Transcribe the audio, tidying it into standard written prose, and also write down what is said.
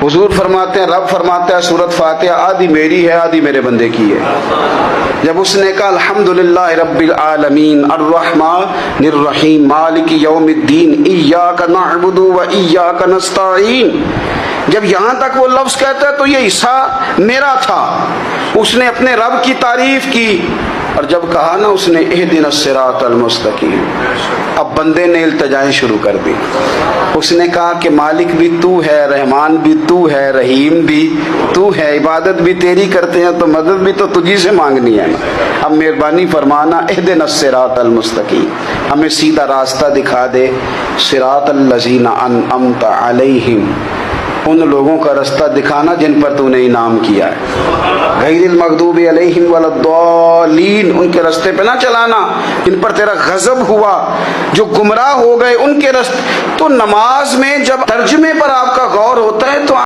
حضور فرماتے ہیں، رب فرماتا ہے سورۃ فاتحہ آدھی میری ہے آدھی میرے بندے کی ہے۔ جب اس نے کہا الحمدللہ رب العالمین الرحمن الرحیم مالک یوم الدین ایاک نعبد و ایاک نستعین، جب یہاں تک وہ لفظ کہتا ہے تو یہ حصہ میرا تھا۔ اس نے اپنے رب کی تعریف کی، اور جب کہا نا اس نے اہدنا الصراط المستقیم، اب بندے نے التجائیں شروع کر دی۔ اس نے کہا کہ مالک بھی تو ہے، رحمان بھی تو ہے، رحیم بھی تو ہے، عبادت بھی تیری کرتے ہیں تو مدد بھی تو تجھی سے مانگنی ہے نا، اب مہربانی فرمانا اہدنا الصراط المستقیم، ہمیں سیدھا راستہ دکھا دے، صراط الذین انعمت علیہم، ان لوگوں کا راستہ دکھانا جن پر تو نے انعام کیا ہے، غیر المغضوب علیہم ولا الضالین، ان کے راستے پہ نہ چلانا جن پر تیرا غضب ہوا، جو گمراہ ہو گئے ان کے راستے۔ تو نماز میں جب ترجمے پر آپ کا غور ہوتا ہے تو